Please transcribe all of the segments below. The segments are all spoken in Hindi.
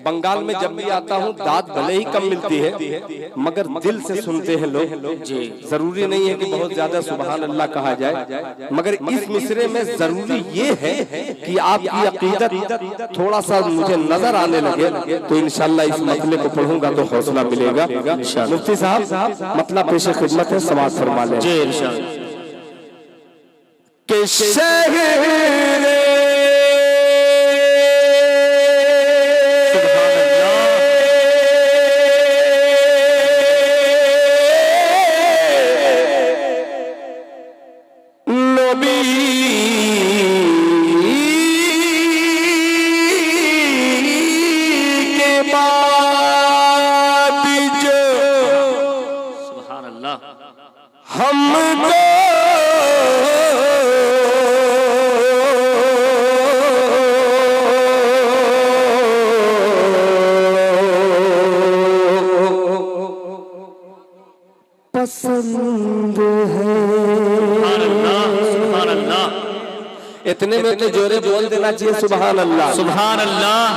बंगाल में जब भी आता हूँ दाद भले ही कम मिलती है मगर दिल से सुनते हैं लोग जी। जरूरी नहीं है कि बहुत ज्यादा सुभान अल्लाह कहा जाए, मगर इस मिसरे में जरूरी ये है कि आपकी अकीदत थोड़ा सा मुझे नजर आने लगे तो इंशाल्लाह इस मसले को पढ़ूंगा तो हौसला मिलेगा। मुफ्ती साहब मतलब पेश खिदमत है, समाज फरमा लें जी इंशाल्लाह। के शहर पसंद है। इतने में तो जोरे बोल देना चाहिए सुभान अल्लाह सुभान अल्लाह।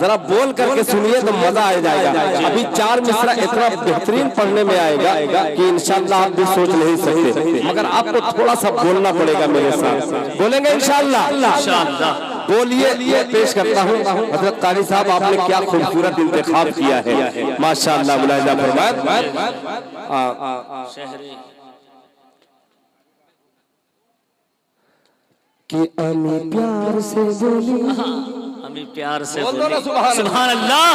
जरा बोल करके सुनिए तो मजा आ जाएगा। अभी 4 मिसरा इतना बेहतरीन पढ़ने में आएगा कि इंशाल्लाह आप भी सोच नहीं सकते, मगर आपको थोड़ा सा बोलना पड़ेगा मेरे साथ। बोलेंगे इंशाल्लाह? बोलिए, पेश करता हूँ। हजरत कारी साहब आपने क्या खूबसूरत इंतखाब किया है, माशाअल्लाह। मुलाहिजा फरमाए कि अमी प्यार से बोली, अमी प्यार से बोल दो ना सुभान अल्लाह।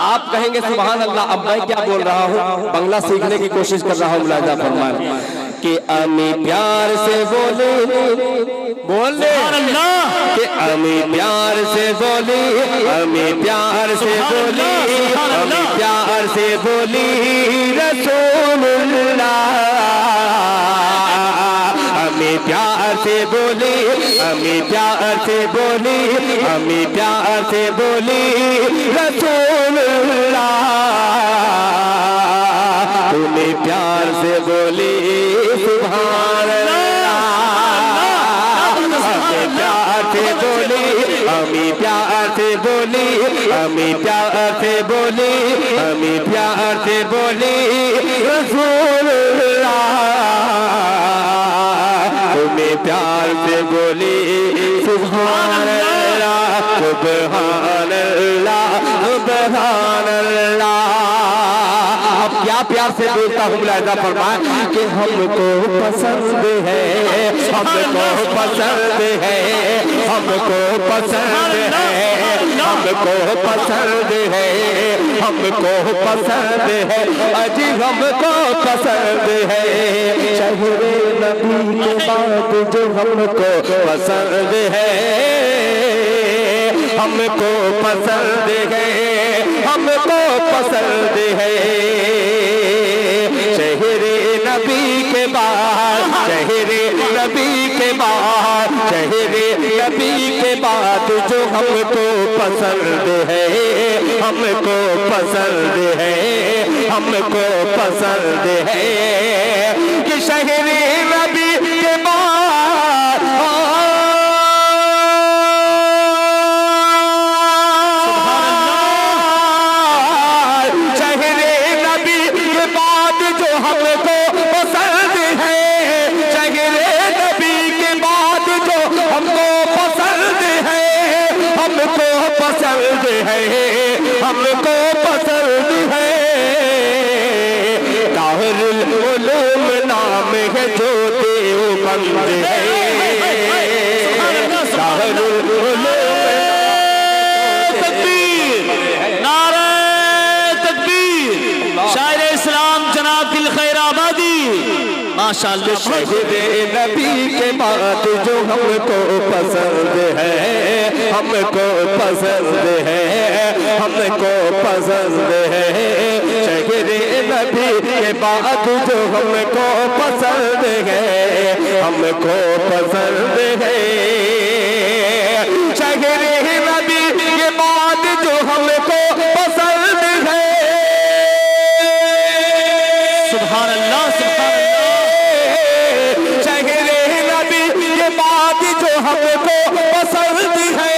आप कहेंगे सुभान अल्लाह, अब मैं क्या बोल रहा हूँ, बंगला सीखने की कोशिश कर रहा हूँ। मुलाहिजा फरमाए कि अमी प्यार से बोले, बोले कि अमी प्यार से बोली, अमी प्यार से बोली, अमी प्यार से बोली रसूलुल्लाह। अमी प्यार से बोली, अमी प्यार से बोली, अमी प्यार से बोली रसूलुल्लाह। तुम्हें प्यार से बोली सुभान अल्लाह। हमें प्यार से बोली, हमें प्यार से बोली, हमें प्यार से बोली, हमें प्यार से बोली रसूलुल्लाह। तुम्हें प्यार से बोली सुभान अल्लाह सुभान अल्लाह सुभान अल्लाह। क्या प्यार से बोलता हूँ, मुलाहिजा फरमाए कि हमको पसंद है, हमको पसंद है, हमको पसंद है, हमको पसंद है, हमको पसंद है, अजी हमको पसंद है। शहरे नबी के बाद जो हमको पसंद है, हमको पसंद है, हमको पसंद है। शहरे नबी के बाद, शहरे नबी के बाद, शहरे नबी के बाद जो हमको पसंद है, हमको पसंद है, हमको पसंद है कि शहरे नबी के बाद शहरे नबी के बाद जो हमको पसंद है, शहरे नबी के बाद जो हमको पसंद है, हमको पसंद है, हमको पसंद है। ताहिरुल उलूम नाम है जो देवबंद है, ताहिरुल उलूम। तकबीर, नारे तकबीर। शायर इस्लाम जनाब दिल खैर आबादी माशाअल्लाह। शहरे नबी के बाद जो हमको पसंद है, हमको पसंद है, हमको पसंद है। शहरे नबी के बाद जो हमको पसंद है, हमको पसंद है। शहरे नबी के बाद जो हमको पसंद है, सुभान अल्लाह सुभान अल्लाह। शहरे नबी के बाद जो हमको पसंद है,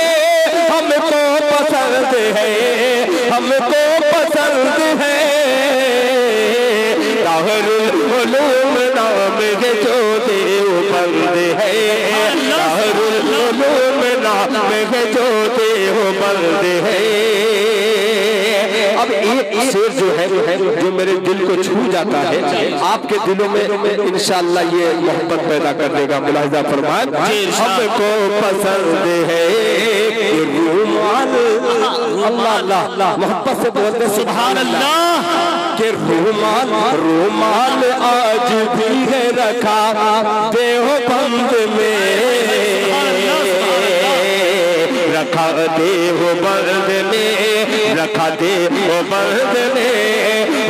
हमको पसंद पसंद है, हमको पसंद है। ताहरुल उलूम नाम है जो देवबंद है, ताहरुल उलूम नाम है जो देवबंद है। अब एक शेर जो है जो मेरे दिल को छू जाता है, आपके दिलों में इंशाअल्लाह ये मोहब्बत पैदा कर देगा। मुलाहिजा फरमाएं, हमको पसंद है रूमाल, अल्लाह अल्लाह मोहब्बत से बोलते सुभान अल्लाह, के रूमाल रूमाल आज भी है रखा देवबंद में, रखा देवबंद में, रखा देवबंद में,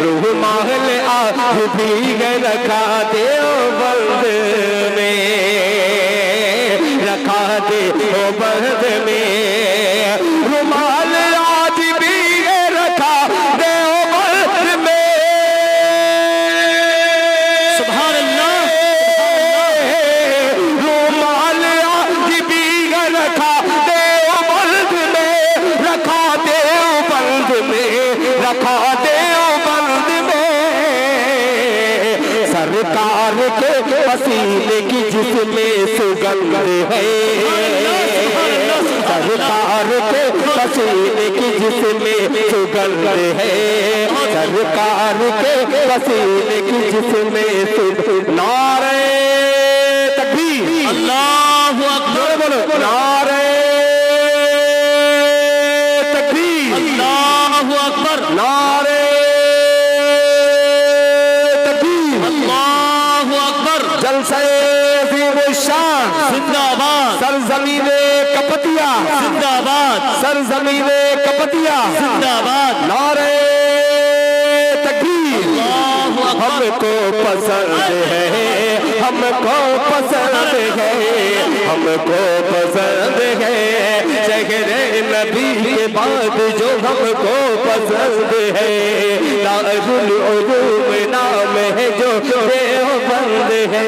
रूमाल आज भी है रखा देवबंद में, रखा देवबंद में, रूमाल आज भी है रखा देवबंद में। सुभान अल्लाह, रूमाल आज भी है रखा देवबंद में, रखा देवबंद में, रखा देवबंद में। सरकार के पसीने की जिसमें सुगंध है, सरकार के पसीने की जिसमें सुगंध है, सरकार के पसीने की जिसमें सुगंध। नारे तकबीर, अल्लाहु अकबर, बोलो नारे तकबीर, अल्लाहु अकबर, नारे तकबीर, अल्लाहु अकबर। जलसे अज़ीमुश्शान जिंदाबाद, सरजमीने कपतिया, जिंदाबाद, सरजमीने कपतिया, जिंदाबाद। नारे तकबीर। हमको पसंद है, हमको पसंद है, हमको पसंद है, शहरे नबी के बाद जो हमको पसंद है, दारुल उलूम नाम है जो देवबंद है,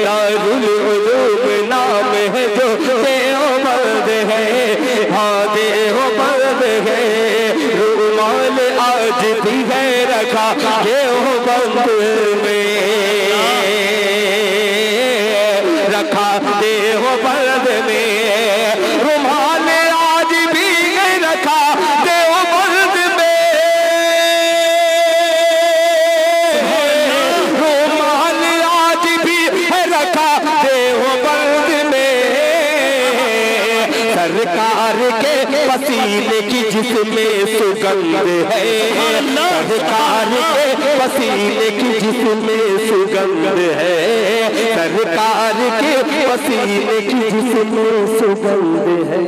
दारुल उलूम नाम है जो देवबंद है, हाँ देवबंद है। रूमाल आज भी है रखा देवबंद में, रखा देवबंद में, रूमाल आज भी है रखा देवबंद में, रूमाल आज भी है रखा देवबंद में। सरकार के पसीने की जिसमें सुगंध है, सरकार के पसीने की जिसमें सुगंध है, सरकार के पसीने की जिसमें सुगंध है।